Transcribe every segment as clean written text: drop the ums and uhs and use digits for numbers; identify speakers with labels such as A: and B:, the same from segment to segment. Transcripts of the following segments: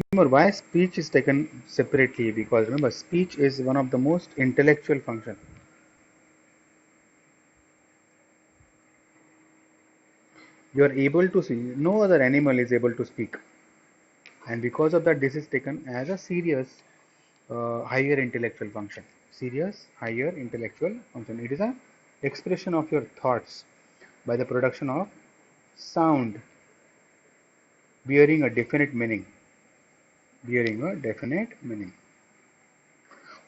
A: Remember why speech is taken separately, because remember speech is one of the most intellectual function. You are able to see, no other animal is able to speak, and because of that this is taken as a serious higher intellectual function. Serious higher intellectual function. It is a expression of your thoughts by the production of sound bearing a definite meaning. Bearing a definite meaning.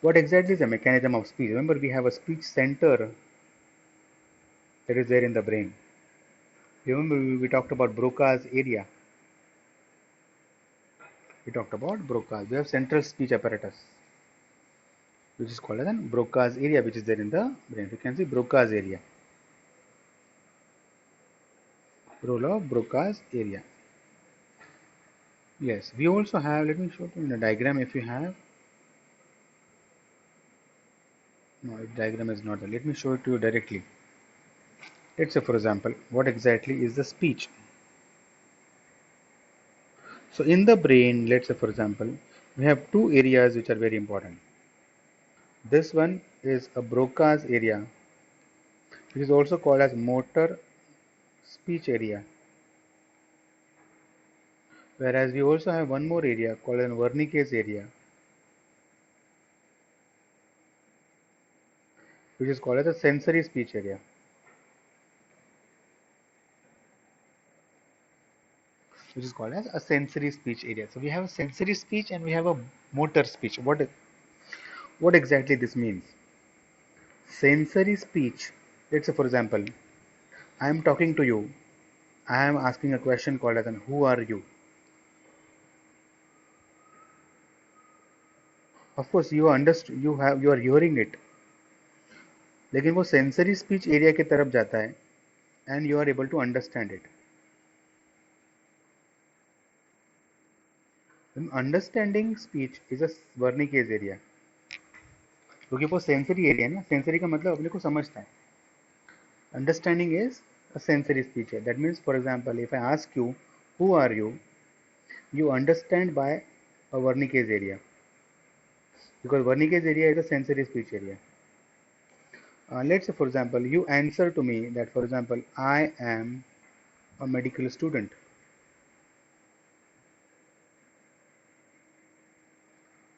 A: What exactly is the mechanism of speech? Remember, we have a speech center that is there in the brain. Remember, we talked about Broca's area. We talked about Broca's. We have central speech apparatus, which is called as Broca's area, which is there in the brain. You can see Broca's area. Role of Broca's area. Yes, we also have, let me show you in the diagram if you have. No, the diagram is not there. Let me show it to you directly. Let's say, for example, what exactly is the speech? So, in the brain, let's say, for example, we have two areas which are very important. This one is a Broca's area, which is also called as motor speech area. Whereas we also have one more area called as Wernicke's area, which is called as a sensory speech area. Which is called as a sensory speech area. So we have a sensory speech and we have a motor speech. What exactly this means? Sensory speech. Let's say, for example, I am talking to you. I am asking a question called as an who are you? Of course, you understand. You are hearing it. लेकिन वो sensory speech area की तरफ जाता है and you are able to understand it. Understanding speech is a Wernicke's area. क्योंकि वो sensory area है ना, सेंसरी का मतलब अपने को समझता है. Understanding is a sensory speech. That means, for example, if I ask you, who are you? You understand by a Wernicke's area. Because Wernicke's area is a sensory speech area. Let's say, for example, you answer to me that, for example, I am a medical student.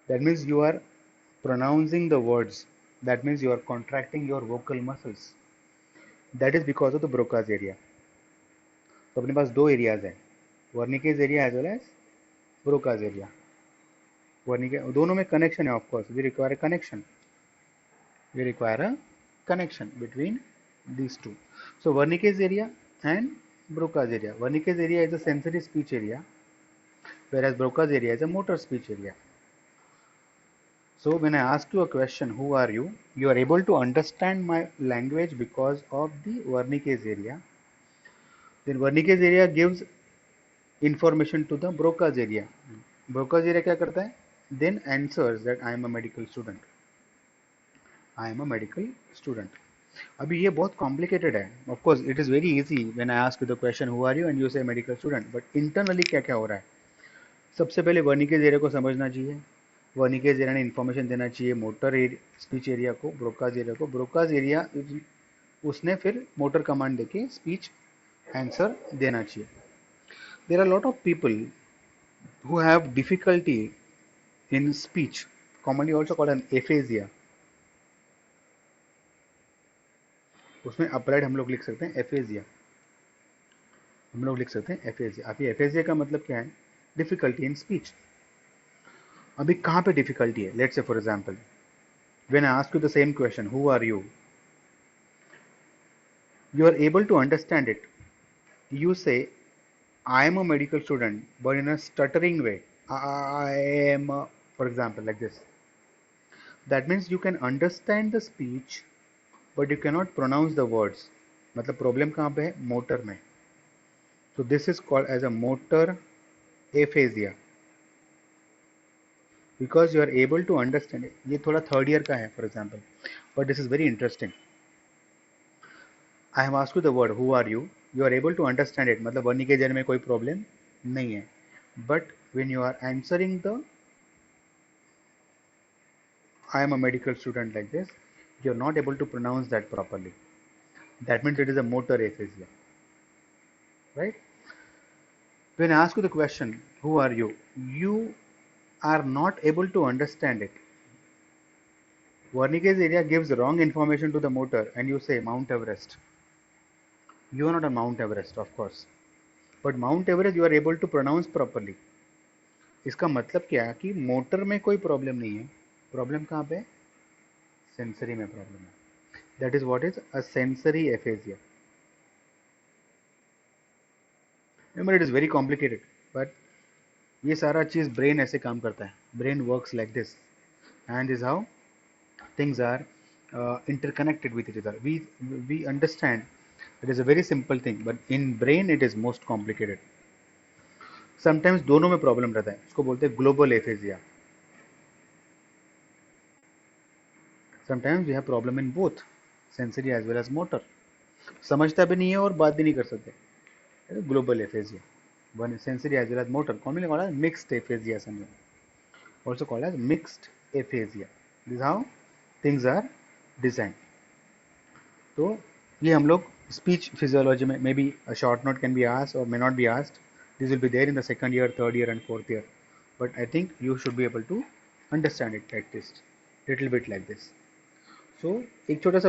A: That means you are pronouncing the words. That means you are contracting your vocal muscles. That is because of the Broca's area. तो अपने पास दो areas है, Wernicke's area as well as Broca's area. Wernicke दोनों में connection है. Of course we require a connection. We require a connection between these two. So Wernicke's area and Broca's area. Wernicke's area is a sensory speech area, whereas Broca's area is a motor speech area. So when I ask you a question, who are you? You are able to understand my language because of the Wernicke's area. Then Wernicke's area gives information to the Broca's area. Broca's area क्या करता है? Then answers that I am a medical student. I am a medical student. अभी ये बहुत complicated है. Of course it is very easy when I ask you the question who are you and you say medical student, but internally क्या क्या हो रहा है. सबसे पहले वर्निकेज एरिया को समझना चाहिए. वर्निकेज एरिया ने इन्फॉर्मेशन देना चाहिए मोटर स्पीच एरिया को, ब्रोकाज एरिया को. ब्रोकाज एरिया उसने फिर मोटर कमांड देके स्पीच आंसर देना चाहिए. There are lot of people who have difficulty in speech, commonly also called an aphasia. उसमें अप्लाइड हम लोग लिख सकते हैं एफेजिया. हम लोग लिख सकते हैं एफेजिया. अभी एफेजिया का मतलब क्या है? Difficulty in speech. अभी कहाँ पे डिफिकल्टी है? Let's say for example when I ask you the same question who are you, you are able to understand it. You say I am a medical student, but in a stuttering way. I am a, for example, like this. That means you can understand the speech but you cannot pronounce the words. मतलब problem कहाँ पे है? Motor में. So this is called as a motor aphasia. Because you are able to understand it. ये थोड़ा third year का है for example, but this is very interesting. I have asked you the word who are you, you are able to understand it. मतलब Wernicke's area में कोई problem नहीं है, but when you are answering the I am a medical student like this, you're not able to pronounce that properly. That means it is a motor aphasia, right? When I ask you the question, who are you? You are not able to understand it. Wernicke's area gives wrong information to the motor and you say Mount Everest. You are not on Mount Everest, of course. But Mount Everest you are able to pronounce properly. इसका मतलब क्या है कि motor में कोई problem नहीं है, problem कहाँ पे है? सेंसरी में प्रॉब्लम है. That is what is a sensory aphasia. Remember it is very complicated, but ये सारा चीज ब्रेन ऐसे काम करता है. Brain works like this and is how things are interconnected with each other. We understand it is a very simple thing, but in brain it is most complicated. Sometimes दोनों में problem रहता है, इसको बोलते हैं global aphasia. Sometimes we have problem in both sensory as well as motor. समझता भी नहीं है और बात भी नहीं कर सकते. Global aphasia. One is sensory as well as motor, commonly called as mixed aphasia syndrome, also called as mixed aphasia. This is how things are designed. तो ये हम लोग स्पीच फिजियोलॉजी में may be a short note can be asked और may not be asked. This will be there in the second year, third year and fourth year, but I think you should be able to understand it at least little bit like this. So एक छोटा सा